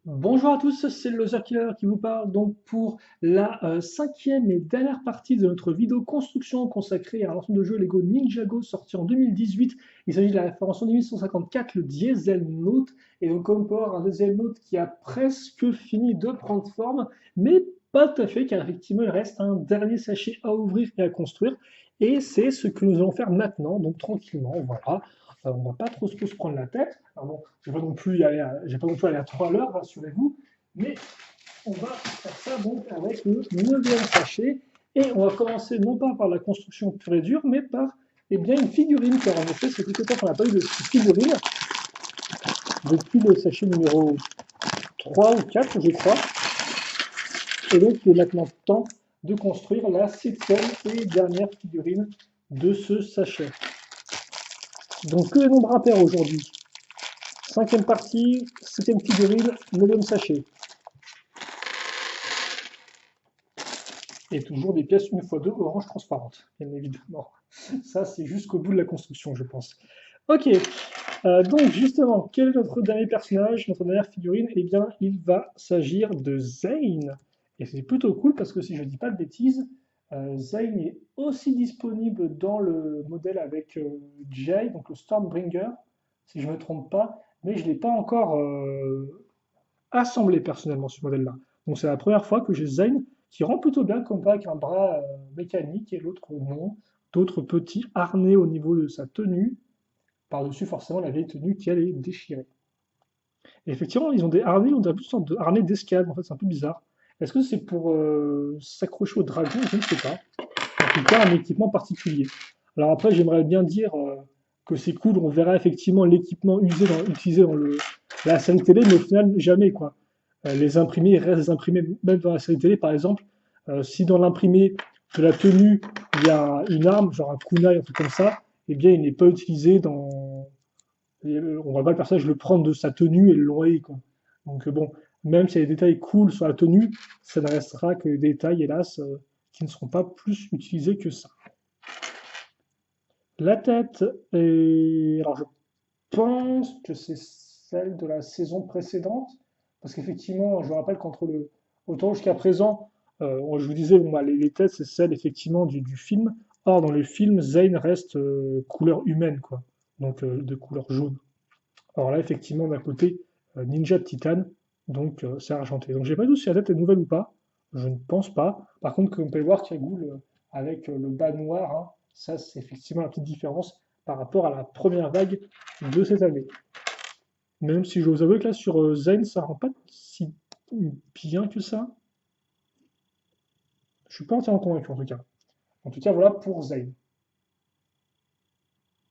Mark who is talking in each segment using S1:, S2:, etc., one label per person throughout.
S1: Bonjour à tous, c'est le Loser Killer qui vous parle donc pour la cinquième et dernière partie de notre vidéo construction consacrée à l'ensemble de jeu Lego Ninjago sorti en 2018. Il s'agit de la version 1854, le Diesel Note, et donc comme pour un Diesel Note qui a presque fini de prendre forme, mais pas tout à fait, car effectivement il reste un dernier sachet à ouvrir et à construire, et c'est ce que nous allons faire maintenant, donc tranquillement, voilà. On va pas trop se prendre la tête. Alors bon, j'ai pas non plus aller à 3 heures, rassurez-vous, mais on va faire ça donc avec le 9e sachet, et on va commencer non pas par la construction pure et dure, mais par bien, une figurine, car en effet, c'est quelque temps qu'on n'a pas eu de figurine depuis le sachet numéro 3 ou 4, je crois, et donc il est maintenant temps de construire la 7e et dernière figurine de ce sachet. Donc que les nombres impairs aujourd'hui. Cinquième partie, septième figurine, neuvième sachet. Et toujours des pièces 1x2 orange transparentes, bien évidemment. Ça, c'est jusqu'au bout de la construction, je pense. Ok, donc justement, quel est notre dernier personnage, notre dernière figurine? Eh bien, il va s'agir de Zane. Et c'est plutôt cool parce que si je ne dis pas de bêtises, Zane est aussi disponible dans le modèle avec Jay, donc le Stormbringer, si je ne me trompe pas, mais je ne l'ai pas encore assemblé personnellement ce modèle-là. Donc c'est la première fois que j'ai Zane qui rend plutôt bien comme avec un bras mécanique et l'autre non. D'autres petits harnais au niveau de sa tenue. Par-dessus forcément la vieille tenue qui elle est déchirée. Et effectivement, ils ont des harnais, on dirait plus une sorte de harnais d'escalade, en fait c'est un peu bizarre. Est-ce que c'est pour s'accrocher au dragon? Je ne sais pas. En tout cas, un équipement particulier. Alors après, j'aimerais bien dire que c'est cool, on verra effectivement l'équipement utilisé dans la série télé, mais au final, jamais quoi. Les imprimés restent des imprimés, même dans la série télé, par exemple. Si dans l'imprimé de la tenue, il y a une arme, genre un kunai, un truc comme ça, eh bien, il n'est pas utilisé dans. On va pas le personnage le prendre de sa tenue et le l'envoyer, quoi. Donc, bon, même s'il y a des détails cool sur la tenue, ça ne restera que des détails, hélas, qui ne seront pas plus utilisés que ça. La tête est. Alors, je pense que c'est celle de la saison précédente, parce qu'effectivement, je rappelle qu'entre le. Autant jusqu'à présent, je vous disais, bon, bah, les têtes, c'est celle effectivement du film. Or, dans le film, Zane reste couleur humaine, quoi. Donc, de couleur jaune. Alors là, effectivement, d'un côté, Ninja de Titane, donc c'est argenté. Donc, j'ai pas dit si la tête est nouvelle ou pas. Je ne pense pas. Par contre, comme on peut le voir, Cagoule avec le bas noir, hein, ça, c'est effectivement la petite différence par rapport à la première vague de cette année. Même si je dois vous avouer que là, sur Zen, ça rend pas si bien que ça. Je suis pas entièrement convaincu, en tout cas. En tout cas, voilà pour Zen.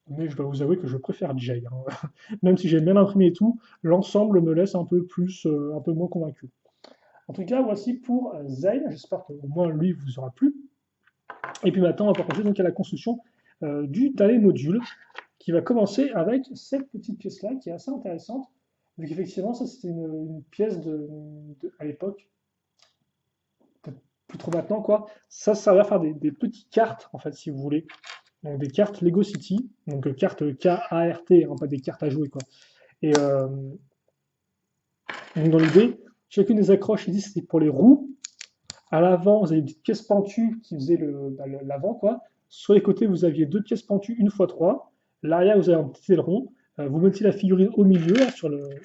S1: Mais je dois vous avouer que je préfère Jay, hein. Même si j'aime bien l'imprimer et tout, l'ensemble me laisse un peu plus, un peu moins convaincu. En tout cas, voici pour Zen. J'espère qu'au moins lui vous aura plu. Et puis maintenant, on va passer donc à la construction du Dalé module, qui va commencer avec cette petite pièce-là, qui est assez intéressante. Donc effectivement, ça c'était une pièce à l'époque, peut-être plus trop maintenant quoi. Ça va faire des petites cartes, en fait, si vous voulez. Donc des cartes Lego City, donc cartes K-A-R-T, hein, pas des cartes à jouer quoi. Et donc dans l'idée, chacune des accroches ici c'était pour les roues. À l'avant, vous avez une petite pièce pentue qui faisait l'avant, quoi. Sur les côtés, vous aviez deux pièces pentues, une fois trois. L'arrière, vous avez un petit aileron. Vous mettiez la figurine au milieu, là,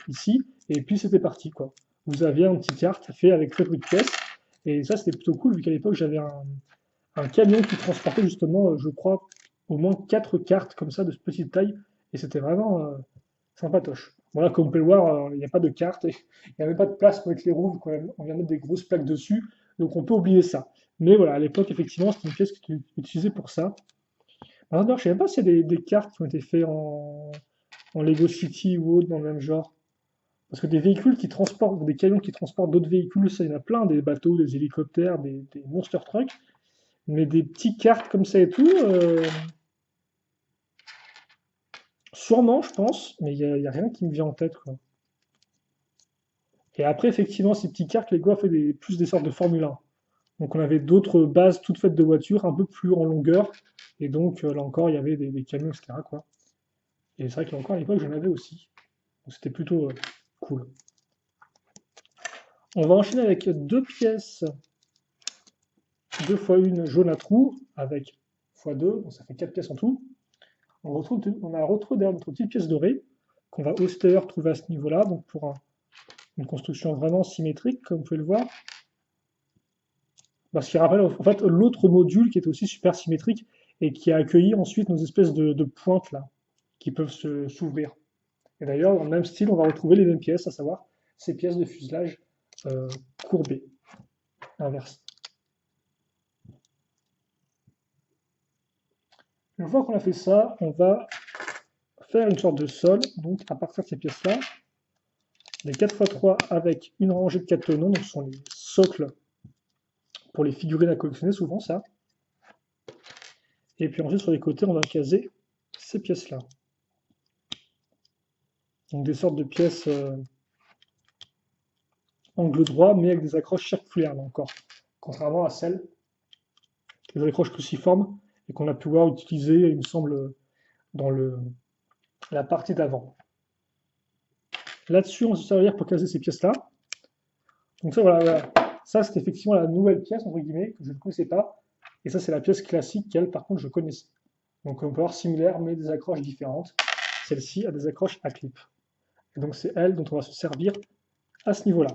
S1: ici, et puis c'était parti, quoi. Vous aviez un petit carte fait avec très peu de pièces. Et ça, c'était plutôt cool, vu qu'à l'époque, j'avais un camion qui transportait justement, je crois, au moins quatre cartes comme ça, de petite taille. Et c'était vraiment sympatoche. Voilà, comme on peut le voir, il n'y a pas de carte, il n'y a même pas de place pour mettre les roues, quand on vient de mettre des grosses plaques dessus, donc on peut oublier ça. Mais voilà, à l'époque, effectivement, c'était une pièce qui était utilisée pour ça. Alors, je ne sais même pas s'il y a des cartes qui ont été faites en Lego City ou autre dans le même genre. Parce que des véhicules qui transportent, des camions qui transportent d'autres véhicules, ça, il y en a plein, des bateaux, des hélicoptères, des monster trucks. Mais des petites cartes comme ça et tout, sûrement, je pense, mais il y a rien qui me vient en tête, quoi. Et après, effectivement, ces petites cartes, Lego a fait plus des sortes de Formule 1. Donc on avait d'autres bases toutes faites de voitures, un peu plus en longueur. Et donc là encore, il y avait des camions, etc., quoi. Et c'est vrai que là encore, à l'époque, j'en avais aussi. Donc c'était plutôt cool. On va enchaîner avec deux pièces 2 x 1 jaune à trous avec x2, donc ça fait 4 pièces en tout. On a retrouvé d'ailleurs notre petite pièce dorée qu'on va aussi d'ailleurs trouver à ce niveau-là, donc pour une construction vraiment symétrique, comme vous pouvez le voir. Parce qu'il rappelle en fait l'autre module qui est aussi super symétrique et qui a accueilli ensuite nos espèces de pointes là, qui peuvent s'ouvrir. Et d'ailleurs, dans le même style, on va retrouver les mêmes pièces, à savoir ces pièces de fuselage courbées, inversées. Une fois qu'on a fait ça, on va faire une sorte de sol, donc à partir de ces pièces-là, les 4x3 avec une rangée de 4 tenons, donc ce sont les socles pour les figurines à collectionner, souvent ça. Et puis ensuite, sur les côtés, on va caser ces pièces-là. Donc des sortes de pièces angle droit, mais avec des accroches circulaires, là encore. Contrairement à celles, les accroches cruciformes, et qu'on a pu voir utiliser, il me semble, dans la partie d'avant. Là-dessus, on va se servir pour caser ces pièces-là. Donc ça, voilà. Ça, c'est effectivement la nouvelle pièce, entre guillemets, que je ne connaissais pas. Et ça, c'est la pièce classique qu'elle, par contre, je connaissais. Donc on peut avoir similaire, mais des accroches différentes. Celle-ci a des accroches à clip. Et donc c'est elle dont on va se servir à ce niveau-là.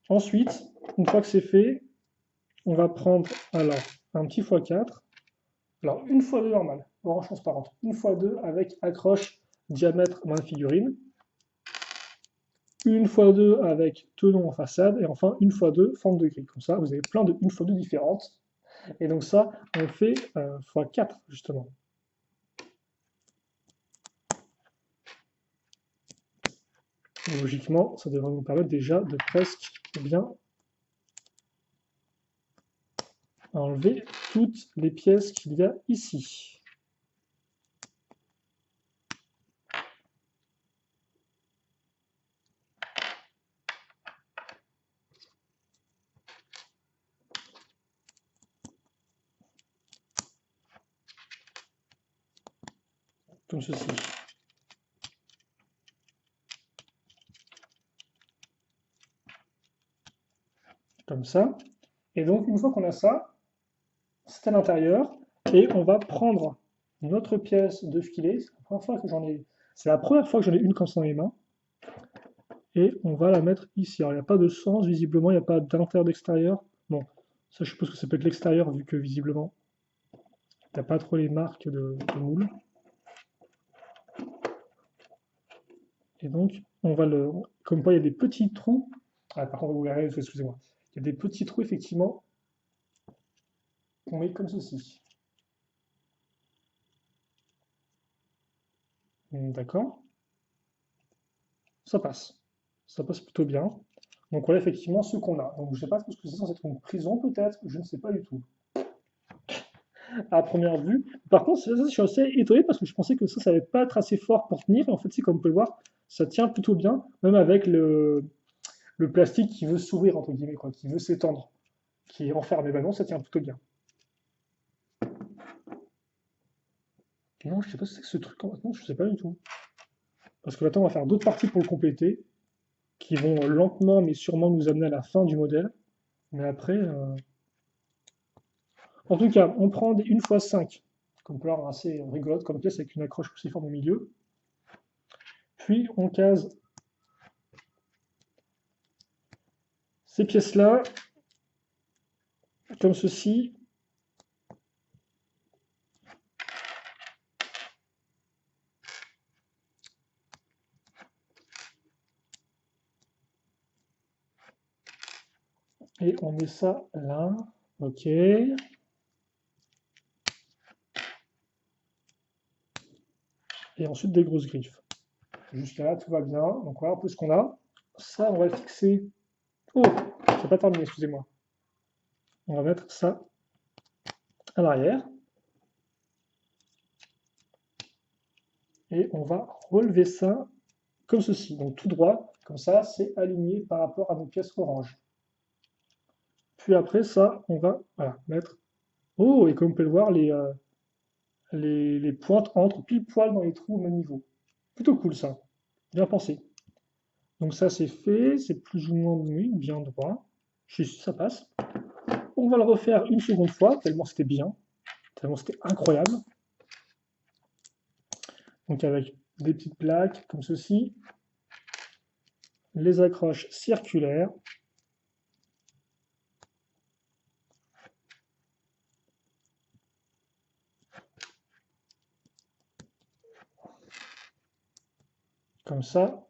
S1: Ensuite, une fois que c'est fait, on va prendre alors un petit x4. Alors une x2 normale, orange transparente. Une x2 avec accroche diamètre main figurine. Une x2 avec tenon en façade. Et enfin une x2 forme de grille. Comme ça, vous avez plein de une x2 différentes. Et donc ça, on fait x4 justement. Et logiquement, ça devrait nous permettre déjà de presque bien enlever toutes les pièces qu'il y a ici. Comme ceci. Comme ça. Et donc, une fois qu'on a ça, c'est à l'intérieur, et on va prendre notre pièce de filet. C'est la première fois que j'en ai une comme ça dans les mains. Et on va la mettre ici. Alors, il n'y a pas de sens, visiblement, il n'y a pas d'intérieur d'extérieur. Bon, ça, je suppose que ça peut être l'extérieur, vu que visiblement, il n'y a pas trop les marques de moule. Et donc, on va le. Comme quoi, il y a des petits trous. Ah, par contre, vous verrez, excusez-moi. Il y a des petits trous, effectivement, qu'on met comme ceci. D'accord? Ça passe. Ça passe plutôt bien. Donc voilà effectivement ce qu'on a. Donc je ne sais pas ce que c'est censé être une prison peut-être, je ne sais pas du tout. À première vue. Par contre, ça, je suis assez étonné parce que je pensais que ça allait pas être assez fort pour tenir. Et en fait, c'est comme vous pouvez le voir, ça tient plutôt bien, même avec le plastique qui veut s'ouvrir, entre guillemets, quoi, qui veut s'étendre, qui est enfermé. Ben non, ça tient plutôt bien. Non, je sais pas ce que c'est que ce truc maintenant, je sais pas du tout. Parce que maintenant, on va faire d'autres parties pour le compléter, qui vont lentement mais sûrement nous amener à la fin du modèle. Mais après, en tout cas, on prend des 1x5, comme couleur assez rigolote, comme pièce avec une accroche cruciforme au milieu. Puis on case ces pièces-là, comme ceci. Et on met ça là. OK. Et ensuite des grosses griffes. Jusqu'à là, tout va bien. Donc voilà un peu ce qu'on a. Ça, on va le fixer. Oh, c'est pas terminé, excusez-moi. On va mettre ça à l'arrière. Et on va relever ça comme ceci. Donc tout droit, comme ça, c'est aligné par rapport à nos pièces orange. Puis après ça, on va mettre. Oh, et comme vous pouvez le voir, les pointes entrent pile poil dans les trous au même niveau. Plutôt cool ça. Bien pensé. Donc ça c'est fait, c'est plus ou moins oui, bien droit. Ça passe. On va le refaire une seconde fois, tellement c'était bien, tellement c'était incroyable. Donc avec des petites plaques comme ceci, les accroches circulaires. Comme ça.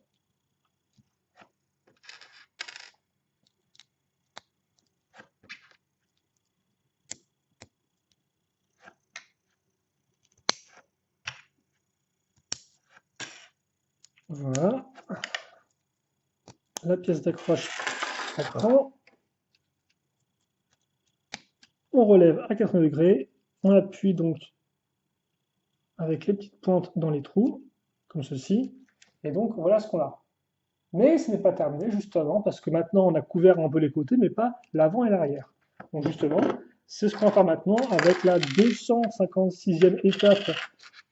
S1: Voilà. La pièce d'accroche à cran. On relève à 80 degrés. On appuie donc avec les petites pointes dans les trous, comme ceci. Et donc voilà ce qu'on a. Mais ce n'est pas terminé justement, parce que maintenant on a couvert un peu les côtés, mais pas l'avant et l'arrière. Donc justement, c'est ce qu'on va faire maintenant avec la 256e étape,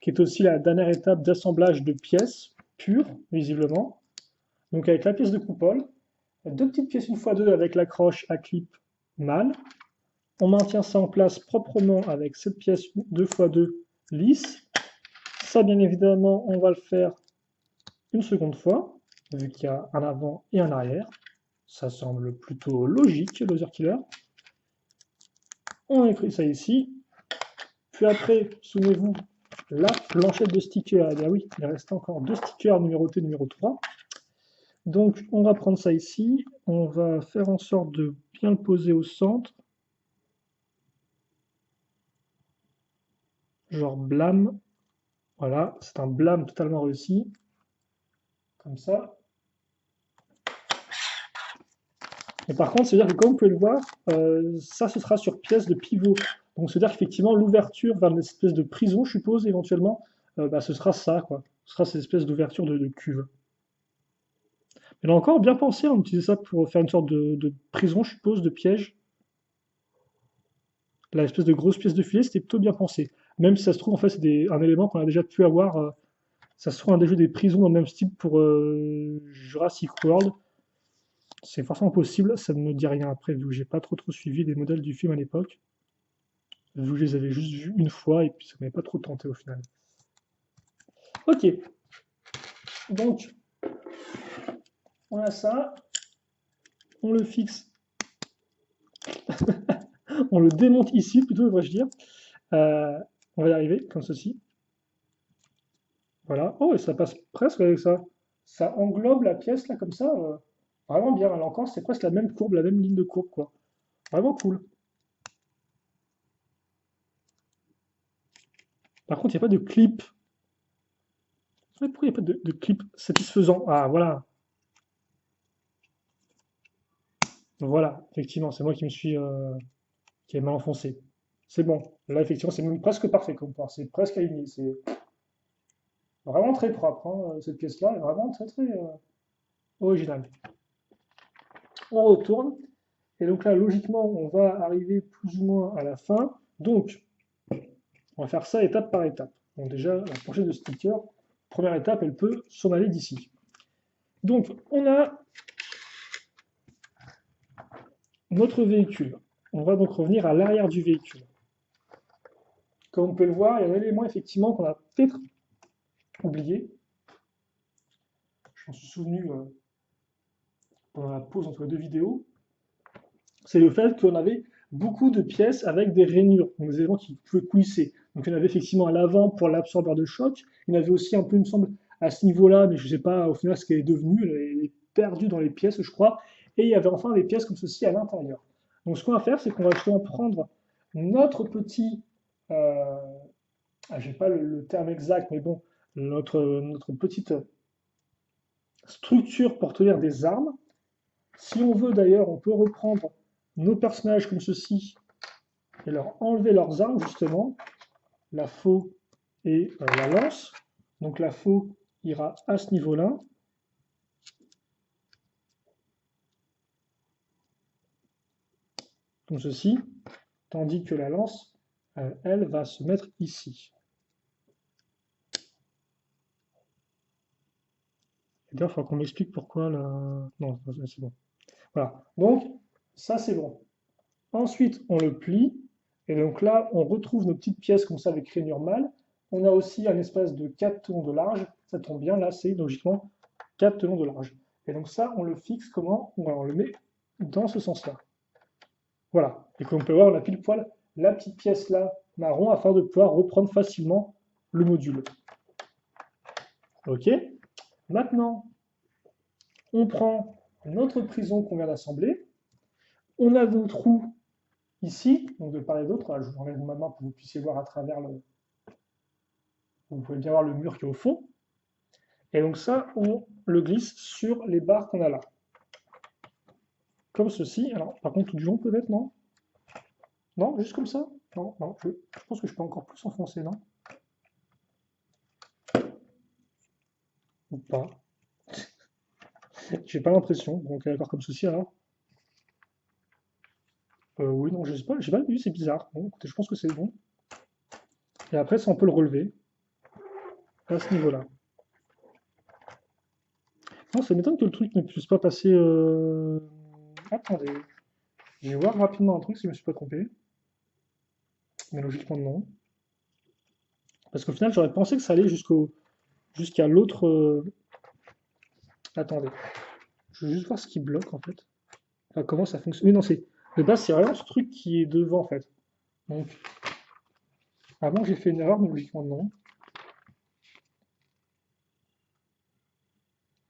S1: qui est aussi la dernière étape d'assemblage de pièces pures, visiblement. Donc avec la pièce de coupole, deux petites pièces 1x2 avec l'accroche à clip mâle. On maintient ça en place proprement avec cette pièce 2x2 lisse. Ça, bien évidemment, on va le faire une seconde fois, vu qu'il y a un avant et un arrière. Ça semble plutôt logique, Loser Killer. On écrit ça ici. Puis après, souvenez-vous, la planchette de stickers. Eh bien oui, il reste encore deux stickers numérotés numéro 3. Donc, on va prendre ça ici. On va faire en sorte de bien le poser au centre. Genre blâme. Voilà, c'est un blâme totalement réussi. Comme ça. Et par contre, c'est-à-dire que comme vous pouvez le voir, ça, ce sera sur pièce de pivot. Donc, c'est-à-dire qu'effectivement, l'ouverture vers une espèce de prison, je suppose, éventuellement, ce sera ça, quoi. Ce sera cette espèce d'ouverture de cuve. Mais là encore, bien pensé, on utilise ça pour faire une sorte de prison, je suppose, de piège. La espèce de grosse pièce de filet, c'était plutôt bien pensé. Même si ça se trouve, en fait, c'est un élément qu'on a déjà pu avoir. Ça se trouve un des jeux des prisons dans le même style pour Jurassic World. C'est forcément possible, ça ne me dit rien après, vu que j'ai pas trop suivi les modèles du film à l'époque. Vu que je les avais juste vus une fois et puis ça m'avait pas trop tenté au final. Ok, donc on a ça, on le fixe, on le démonte ici plutôt devrais-je dire. Euh, on va y arriver comme ceci. Voilà. Oh, et ça passe presque avec ça. Ça englobe la pièce là comme ça. Vraiment bien. Alors encore, c'est presque la même courbe, la même ligne de courbe quoi. Vraiment cool. Par contre, il n'y a pas de clip. Pourquoi il n'y a pas de clip satisfaisant? Ah voilà. Voilà, effectivement, c'est moi qui me suis qui est mal enfoncé. C'est bon. Là, effectivement, c'est même presque parfait comme point. C'est presque aligné. C'est vraiment très propre, hein. Cette pièce-là est vraiment très originale. On retourne. Et donc là, logiquement, on va arriver plus ou moins à la fin. Donc, on va faire ça étape par étape. Donc déjà, la pochette de sticker, première étape, elle peut s'en aller d'ici. Donc, on a notre véhicule. On va donc revenir à l'arrière du véhicule. Comme on peut le voir, il y a un élément effectivement qu'on a peut-être oublié. Je m'en suis souvenu pendant la pause entre les deux vidéos. C'est le fait qu'on avait beaucoup de pièces avec des rainures, donc des éléments qui pouvaient coulisser. Donc il y en avait effectivement à l'avant pour l'absorbeur de choc. Il y en avait aussi un peu, il me semble, à ce niveau-là, mais je ne sais pas au final ce qu'elle est devenue. Elle est perdue dans les pièces, je crois. Et il y avait enfin des pièces comme ceci à l'intérieur. Donc ce qu'on va faire, c'est qu'on va justement prendre notre petit, je n'ai pas le terme exact, mais bon, notre petite structure pour tenir des armes. Si on veut d'ailleurs, on peut reprendre nos personnages comme ceci et leur enlever leurs armes justement, la faux et la lance. Donc la faux ira à ce niveau-là. Comme ceci, tandis que la lance, elle, va se mettre ici. D'ailleurs, il faudra qu'on m'explique pourquoi la... Non, c'est bon. Voilà. Donc, ça, c'est bon. Ensuite, on le plie. Et donc là, on retrouve nos petites pièces comme ça avec rainure mâle. On a aussi un espace de 4 tenons de large. Ça tombe bien, là, c'est logiquement 4 tenons de large. Et donc ça, on le fixe comment? On le met dans ce sens-là. Voilà. Et comme on peut voir, on a pile poil la petite pièce là, marron, afin de pouvoir reprendre facilement le module. OK. Maintenant, on prend notre prison qu'on vient d'assembler. On a nos trous ici, donc de part et d'autre. Je vous enlève ma main pour que vous puissiez voir à travers le... Vous pouvez bien voir le mur qui est au fond. Et donc ça, on le glisse sur les barres qu'on a là. Comme ceci. Alors, par contre, tout du long peut-être, non? Non, juste comme ça? Non, non, je pense que je peux encore plus enfoncer, non? Ou pas. J'ai pas l'impression. Donc, d'accord, comme ceci alors. Oui, non, je sais pas, j'ai pas vu, c'est bizarre. Bon, écoutez, je pense que c'est bon. Et après, ça, on peut le relever à ce niveau-là. Non, ça m'étonne que le truc ne puisse pas passer. Attendez, je vais voir rapidement un truc si je me suis pas trompé. Mais logiquement, non. Parce qu'au final, j'aurais pensé que ça allait jusqu'à l'autre. Attendez, je veux juste voir ce qui bloque en fait. Enfin, comment ça fonctionne. Oui, non, c'est. De base, c'est vraiment ce truc qui est devant en fait. Donc, avant, j'ai fait une erreur, mais logiquement, non.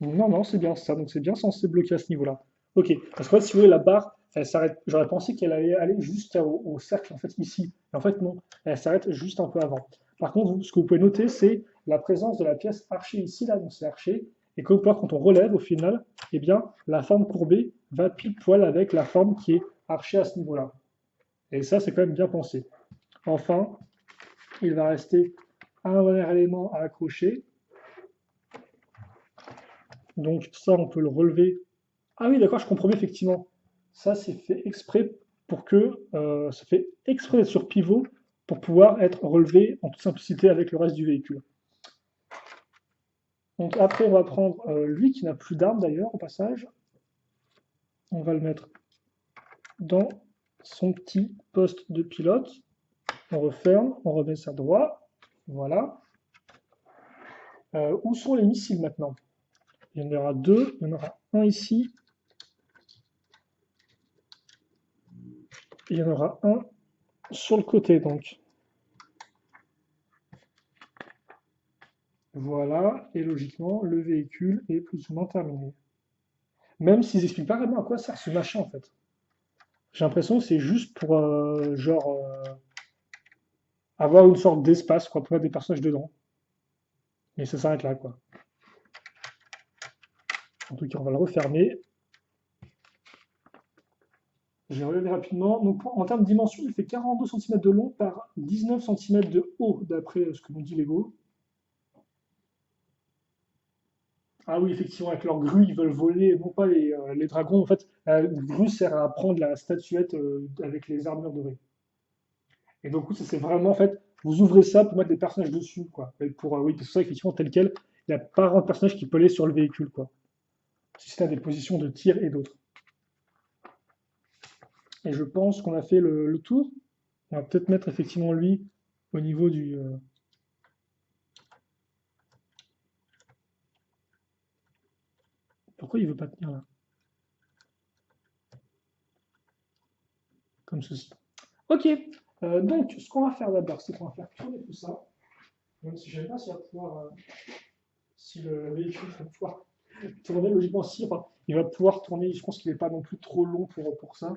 S1: Non, non, c'est bien ça. Donc, c'est bien censé bloquer à ce niveau-là. Ok. Parce que si vous voulez, la barre, elle s'arrête. J'aurais pensé qu'elle allait aller jusqu'au cercle, en fait, ici. Et en fait, non. Elle s'arrête juste un peu avant. Par contre, ce que vous pouvez noter, c'est la présence de la pièce archée ici, là. Donc, c'est arché. Et que vous pouvez voir, quand on relève, au final, eh bien, la forme courbée va pile poil avec la forme qui est archée à ce niveau-là. Et ça, c'est quand même bien pensé. Enfin, il va rester un dernier élément à accrocher. Donc, ça, on peut le relever. Ah oui, d'accord, je comprends mieux, effectivement. Ça, c'est fait exprès pour que ça fait exprès d'être sur pivot pour pouvoir être relevé en toute simplicité avec le reste du véhicule. Donc après, on va prendre lui qui n'a plus d'arme d'ailleurs au passage. On va le mettre dans son petit poste de pilote. On referme, on remet ça droit. Voilà. Où sont les missiles maintenant? Il y en aura deux. Il y en aura un ici. Il y en aura un sur le côté donc. Voilà, et logiquement, le véhicule est plus ou moins terminé. Même s'ils expliquent pas vraiment à quoi sert ce machin en fait. J'ai l'impression que c'est juste pour avoir une sorte d'espace quoi, pour mettre des personnages dedans. Et ça s'arrête là quoi. En tout cas, on va le refermer. Je vais regarder rapidement. Donc, en termes de dimension, il fait 42 cm de long par 19 cm de haut, d'après ce que nous dit Lego. Ah oui, effectivement, avec leurs grues, ils veulent voler, non pas les dragons. En fait, la grue sert à prendre la statuette avec les armures dorées. Et donc, ça, c'est vraiment, en fait, vous ouvrez ça pour mettre des personnages dessus, quoi. Et pour, oui, parce que ça, effectivement, tel quel, il n'y a pas un personnage qui peut aller sur le véhicule, quoi. Si c'est à des positions de tir et d'autres. Et je pense qu'on a fait le tour. On va peut-être mettre effectivement lui au niveau du. Pourquoi il veut pas tenir là? Comme ceci. Ok. Donc, ce qu'on va faire d'abord, c'est qu'on va faire tourner tout ça. Même si je ne sais pas s'il va pouvoir. Si le véhicule va pouvoir tourner, logiquement, si. Enfin, il va pouvoir tourner. Je pense qu'il n'est pas non plus trop long pour ça.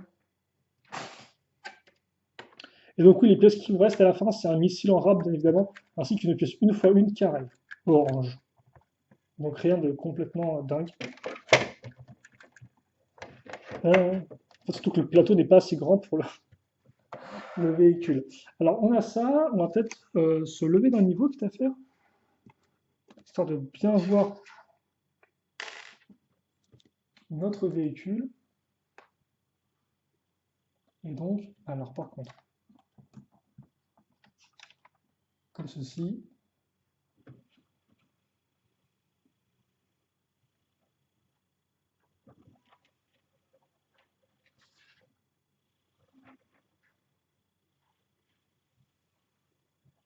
S1: Et donc, oui, les pièces qui vous restent à la fin, c'est un missile en rab, bien évidemment, ainsi qu'une pièce 1x1 carré, orange. Donc, rien de complètement dingue. Surtout que le plateau n'est pas assez grand pour le véhicule. Alors, on a ça, on va peut-être se lever d'un niveau, quitte à faire, histoire de bien voir notre véhicule. Et donc, alors par contre, comme ceci.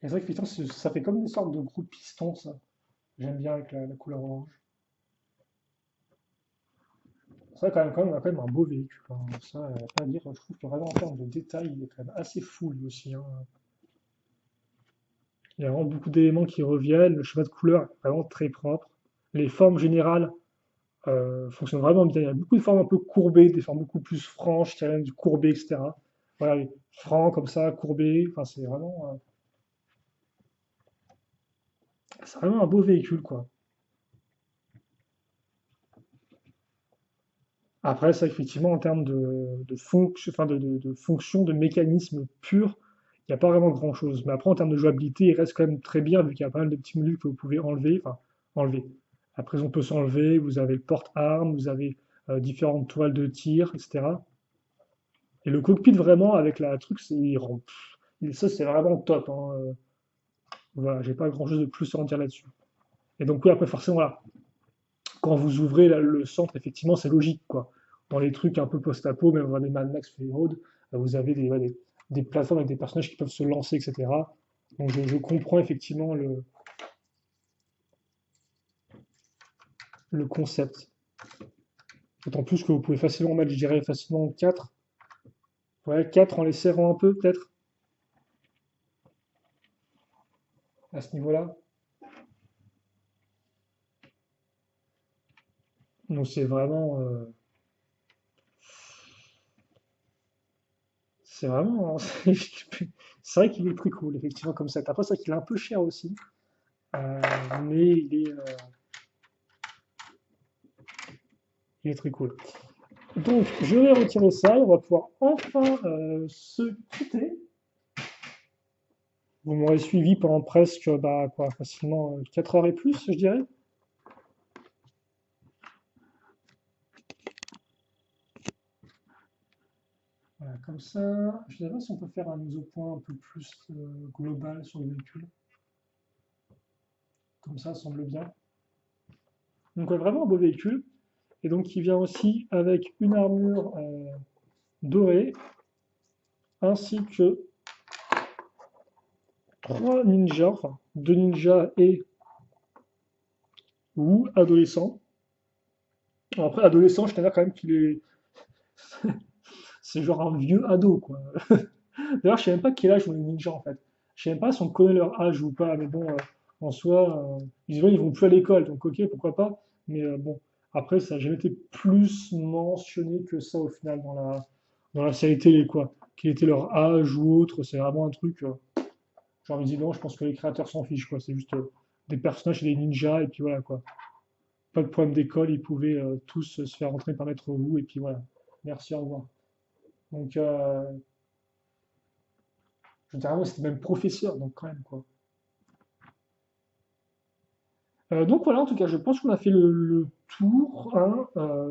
S1: Et c'est vrai que putain, ça fait comme des sortes de gros pistons, ça. J'aime bien avec la couleur orange. C'est vrai quand même, on a quand même un beau véhicule, hein. Ça, pas à dire. Je trouve que vraiment en termes de détails, il est quand même assez fou lui aussi, hein. Il y a vraiment beaucoup d'éléments qui reviennent. Le schéma de couleur est vraiment très propre. Les formes générales fonctionnent vraiment bien. Il y a beaucoup de formes un peu courbées, des formes beaucoup plus franches, qui a du courbé, etc. Voilà, les francs comme ça, courbés. Enfin, c'est vraiment un beau véhicule, quoi. Après, c'est vrai qu'effectivement, en termes de fonction, de mécanisme pur, il n'y a pas vraiment grand-chose. Mais après, en termes de jouabilité, il reste quand même très bien, vu qu'il y a pas mal de petits modules que vous pouvez enlever. Enfin, enlever. La prison peut s'enlever, vous avez le porte-armes, vous avez différentes toiles de tir, etc. Et le cockpit, vraiment, avec la truc, ça, c'est vraiment top, hein. Voilà, j'ai pas grand-chose de plus à en dire là-dessus. Et donc, oui, après, forcément, voilà, quand vous ouvrez le centre, effectivement, c'est logique, quoi. Dans les trucs un peu post-apo, même dans les Mad Max Fury Road, vous avez des plateformes avec des personnages qui peuvent se lancer, etc. Donc je comprends effectivement le concept. D'autant plus que vous pouvez facilement mettre, je dirais, facilement 4. Ouais, 4 en les serrant un peu, peut-être, à ce niveau-là. Donc c'est vraiment, c'est vrai qu'il est très cool, effectivement, comme ça. Après, c'est vrai qu'il est un peu cher aussi, euh, mais il est très cool. Donc, je vais retirer ça et on va pouvoir enfin se quitter. Vous m'aurez suivi pendant presque, bah, quoi, facilement 4 heures et plus, je dirais. Voilà, comme ça, je ne sais pas si on peut faire un mise au point un peu plus global sur le véhicule. Comme ça semble bien. Donc, ouais, vraiment un beau véhicule. Et donc, qui vient aussi avec une armure dorée, ainsi que 3 ninjas, enfin 2 ninjas et ou adolescents. Alors après, adolescent, je tiens à dire quand même qu'il est. C'est genre un vieux ado, quoi. D'ailleurs, je sais même pas quel âge ont les ninjas en fait. Je sais même pas si on connaît leur âge ou pas, mais bon, en soi, ils vont plus à l'école, donc ok, pourquoi pas. Mais bon, après, ça n'a jamais été plus mentionné que ça au final dans la série télé, quoi. Quel était leur âge ou autre, c'est vraiment un truc. J'ai envie de dire non, je pense que les créateurs s'en fichent, quoi. C'est juste des personnages et des ninjas, et puis voilà, quoi. Pas de problème d'école, ils pouvaient tous se faire rentrer par maître Wu, et puis voilà. Merci, au revoir. Donc, je dirais, moi, c'était même professeur, donc quand même, quoi. Donc voilà, en tout cas, je pense qu'on a fait le tour, hein,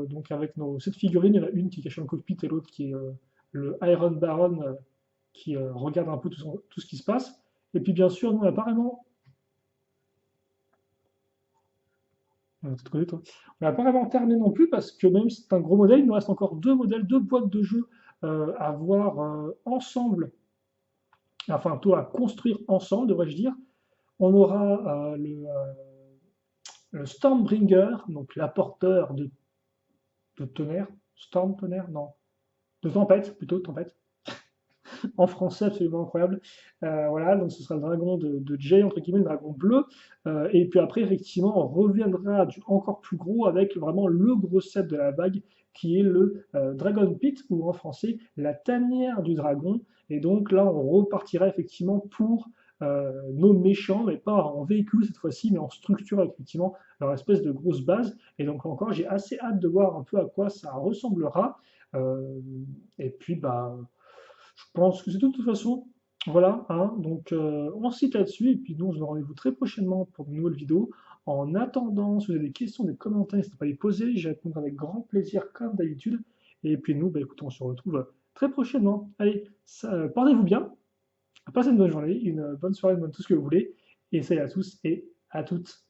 S1: donc avec nos 7 figurines, il y en a une qui est cachée dans le cockpit et l'autre qui est le Iron Baron qui regarde un peu tout ce qui se passe. Et puis bien sûr, nous, on n'a pas vraiment, de côté, toi. On n'a pas vraiment terminé non plus parce que même si c'est un gros modèle, il nous reste encore 2 modèles, 2 boîtes de jeux à voir ensemble, enfin plutôt à construire ensemble, devrais-je dire. On aura le Stormbringer, donc l'apporteur de tonnerre, Storm tonnerre, non, de tempête plutôt, tempête, en français absolument incroyable. Voilà, donc ce sera le dragon de Jay, entre guillemets, le dragon bleu. Et puis après, effectivement, on reviendra du encore plus gros avec vraiment le gros set de la vague qui est le Dragon Pit, ou en français, la tanière du dragon. Et donc là, on repartira effectivement pour nos méchants, mais pas en véhicule cette fois-ci, mais en structure, effectivement, leur espèce de grosse base. Et donc encore, j'ai assez hâte de voir un peu à quoi ça ressemblera. Euh, et puis, bah, je pense que c'est tout de toute façon. Voilà, hein, donc on se cite là-dessus, et puis nous on se donne rendez-vous très prochainement pour de nouvelles vidéos. En attendant, si vous avez des questions, des commentaires, n'hésitez pas à les poser, je répondrai avec grand plaisir comme d'habitude. Et puis nous, bah, écoutez, on se retrouve très prochainement. Allez, portez-vous bien, passez une bonne journée, une bonne soirée, une bonne tout ce que vous voulez, et salut à tous et à toutes.